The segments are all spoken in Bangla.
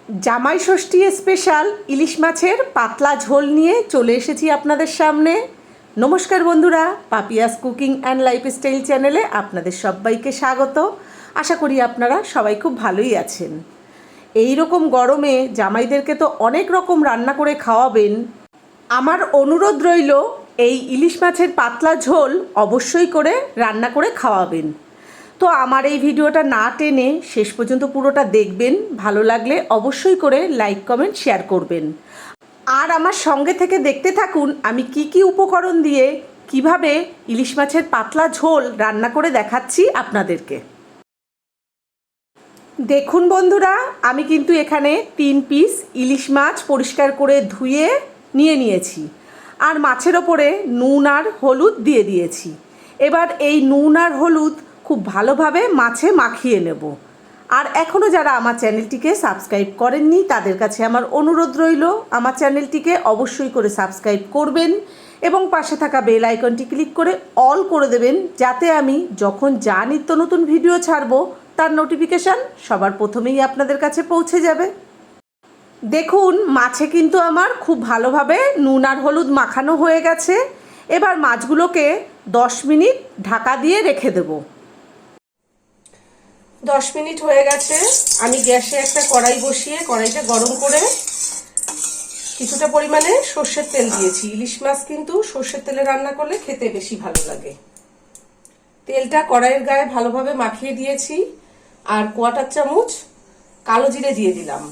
জামাই ষষ্ঠী স্পেশাল ইলিশ মাছের পাতলা ঝোল নিয়ে চলে এসেছি আপনাদের সামনে। নমস্কার বন্ধুরা, পাপিয়াস কুকিং অ্যান্ড লাইফস্টাইল চ্যানেলে আপনাদের সবাইকে স্বাগত। আশা করি আপনারা সবাই খুব ভালোই আছেন। এই রকম গরমে জামাইদেরকে তো অনেক রকম রান্না করে খাওয়াবেন। আমার অনুরোধ রইল, এই ইলিশ মাছের পাতলা ঝোল অবশ্যই করে রান্না করে খাওয়াবেন। তো আমার এই ভিডিওটা না টেনে শেষ পর্যন্ত পুরোটা দেখবেন। ভালো লাগলে অবশ্যই করে লাইক কমেন্ট শেয়ার করবেন। আর আমার সঙ্গে থেকে দেখতে থাকুন আমি কি কি উপকরণ দিয়ে কিভাবে ইলিশ মাছের পাতলা ঝোল রান্না করে দেখাচ্ছি আপনাদেরকে। দেখুন বন্ধুরা, আমি কিন্তু এখানে 3 পিস ইলিশ মাছ পরিষ্কার করে ধুয়ে নিয়েছি। আর মাছের ওপরে নুন আর হলুদ দিয়ে দিয়েছি। এবার এই নুন আর হলুদ খুব ভালোভাবে মাছে মাখিয়ে নেব। আর এখনও যারা আমার চ্যানেলটিকে সাবস্ক্রাইব করেননি তাদের কাছে আমার অনুরোধ রইল, আমার চ্যানেলটিকে অবশ্যই করে সাবস্ক্রাইব করবেন এবং পাশে থাকা বেল আইকনটি ক্লিক করে অল করে দেবেন, যাতে আমি যখন যা নিত্য নতুন ভিডিও ছাড়বো তার নোটিফিকেশান সবার প্রথমেই আপনাদের কাছে পৌঁছে যাবে। দেখুন, মাছে কিন্তু আমার খুব ভালোভাবে নুন আর হলুদ মাখানো হয়ে গেছে। এবার মাছগুলোকে 10 মিনিট ঢাকা দিয়ে রেখে দেব। 10 মিনিট হয়ে গেছে। আমি গ্যাসে একটা কড়াই বসিয়ে কড়াইটা গরম করে কিছুটা পরিমাণে সর্ষের তেল দিয়েছি। ইলিশ মাছ কিন্তু সর্ষের তেলে রান্না করলে খেতে বেশি ভালো লাগে। তেলটা কড়াইয়ের গায়ে ভালোভাবে মাখিয়ে দিয়েছি। আর 1/4 চামচ কালো জিরে দিয়ে দিলাম।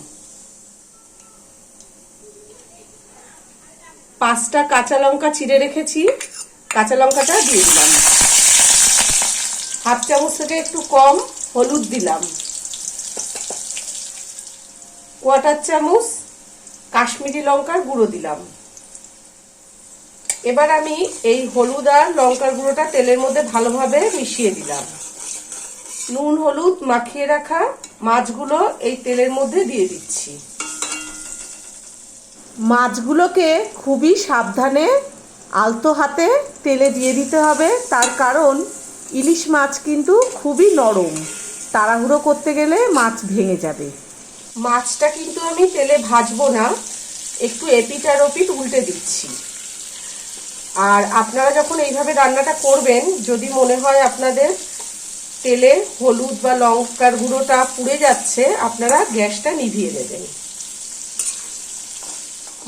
5টা কাঁচা লঙ্কা চিড়ে রেখেছি, কাঁচা লঙ্কাটা দিয়ে দিলাম। 1/2 চামচ থেকে একটু কম হলুদ দিলাম। 1/4 চামচ কাশ্মীরি লঙ্কার গুঁড়ো দিলাম। এবার আমি এই হলুদ আর লঙ্কার গুঁড়োটা তেলের মধ্যে ভালোভাবে মিশিয়ে দিলাম। নুন হলুদ মাখিয়ে রাখা মাছগুলো এই তেলের মধ্যে দিয়ে দিচ্ছি। মাছগুলোকে খুবই সাবধানে আলতো হাতে তেলে দিয়ে দিতে হবে, তার কারণ ইলিশ মাছ কিন্তু খুবই নরম, তাড়াহুড়ো করতে গেলে মাছ ভেঙে যাবে। মাছটা কিন্তু আমি তেলে ভাজবো না, একটু এপিট আর ওপিট উল্টে দিচ্ছি। আর আপনারা যখন এইভাবে রান্নাটা করবেন, যদি মনে হয় আপনাদের তেলে হলুদ বা লঙ্কার গুঁড়োটা পুড়ে যাচ্ছে, আপনারা গ্যাসটা নিভিয়ে দেবেন।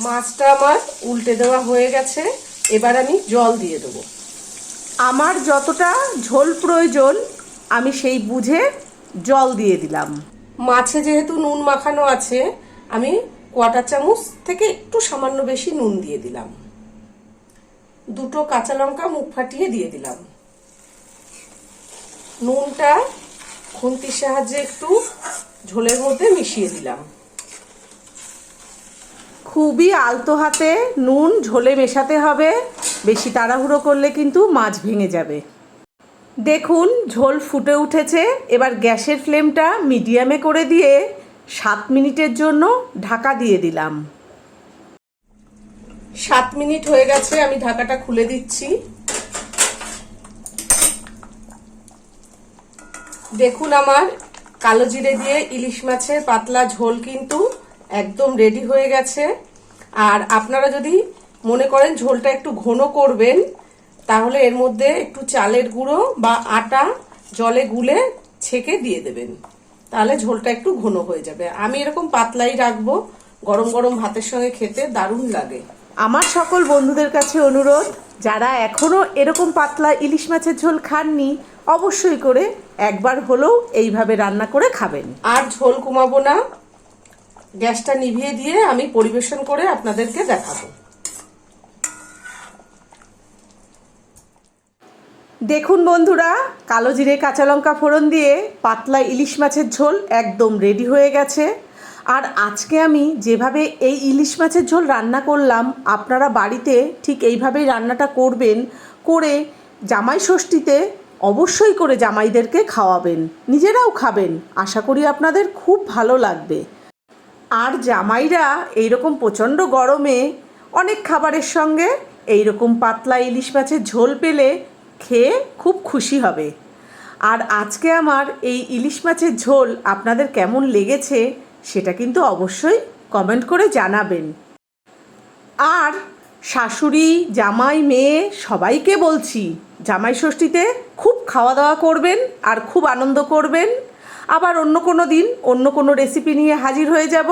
মাছটা আমার উল্টে দেওয়া হয়ে গেছে। এবার আমি জল দিয়ে দেবো। আমার যতটা ঝোল প্রয়োজন আমি সেই বুঝে জল দিয়ে দিলাম। মাছে যেহেতু নুন মাখানো আছে, আমি 1/4 চামচ থেকে একটু সামান্য বেশি নুন দিয়ে দিলাম। 2টো কাঁচা লঙ্কা মুখ ফাটিয়ে দিয়ে দিলাম। নুনটা খুন্তির সাহায্যে একটু ঝোলের মধ্যে মিশিয়ে দিলাম। খুবই আলতো হাতে নুন ঝোলে মেশাতে হবে, বেশি তাড়াহুড়ো করলে কিন্তু মাছ ভেঙে যাবে। দেখুন, ঝোল ফুটে উঠেছে। এবার গ্যাসের ফ্লেমটা মিডিয়ামে করে দিয়ে 7 মিনিটের জন্য ঢাকা দিয়ে দিলাম। 7 মিনিট হয়ে গেছে, আমি ঢাকাটা খুলে দিচ্ছি। দেখুন, আমার কালো জিরে দিয়ে ইলিশ মাছের পাতলা ঝোল কিন্তু একদম রেডি হয়ে গেছে। আর আপনারা যদি মনে করেন ঝোলটা একটু ঘন করবেন, তাহলে এর মধ্যে একটু চালের গুঁড়ো বা আটা জলে গুলে ছেঁকে দিয়ে দেবেন, তাহলে ঝোলটা একটু ঘন হয়ে যাবে। আমি এরকম পাতলাই রাখবো, গরম গরম ভাতের সঙ্গে খেতে দারুণ লাগে। আমার সকল বন্ধুদের কাছে অনুরোধ, যারা এখনো এরকম পাতলা ইলিশ মাছের ঝোল খাননি, অবশ্যই করে একবার হলেও এইভাবে রান্না করে খাবেন। আর ঝোল কমাবো না, গ্যাসটা নিভিয়ে দিয়ে আমি পরিবেশন করে আপনাদেরকে দেখাবো। দেখুন বন্ধুরা, কালো জিরে কাঁচা লঙ্কা ফোড়ন দিয়ে পাতলা ইলিশ মাছের ঝোল একদম রেডি হয়ে গেছে। আর আজকে আমি যেভাবে এই ইলিশ মাছের ঝোল রান্না করলাম, আপনারা বাড়িতে ঠিক এইভাবেই রান্নাটা করবেন, করে জামাই ষষ্ঠীতে অবশ্যই করে জামাইদেরকে খাওয়াবেন, নিজেরাও খাবেন। আশা করি আপনাদের খুব ভালো লাগবে। আর জামাইরা এইরকম প্রচণ্ড গরমে অনেক খাবারের সঙ্গে এইরকম পাতলা ইলিশ মাছের ঝোল পেলে খেয়ে খুব খুশি হবে। আর আজকে আমার এই ইলিশ মাছের ঝোল আপনাদের কেমন লেগেছে সেটা কিন্তু অবশ্যই কমেন্ট করে জানাবেন। আর শাশুড়ি, জামাই, মেয়ে সবাইকে বলছি, জামাই ষষ্ঠীতে খুব খাওয়া দাওয়া করবেন আর খুব আনন্দ করবেন। আবার অন্য কোনো দিন অন্য কোনো রেসিপি নিয়ে হাজির হয়ে যাব।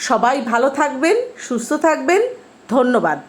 সবাই ভালো থাকবেন, সুস্থ থাকবেন। ধন্যবাদ।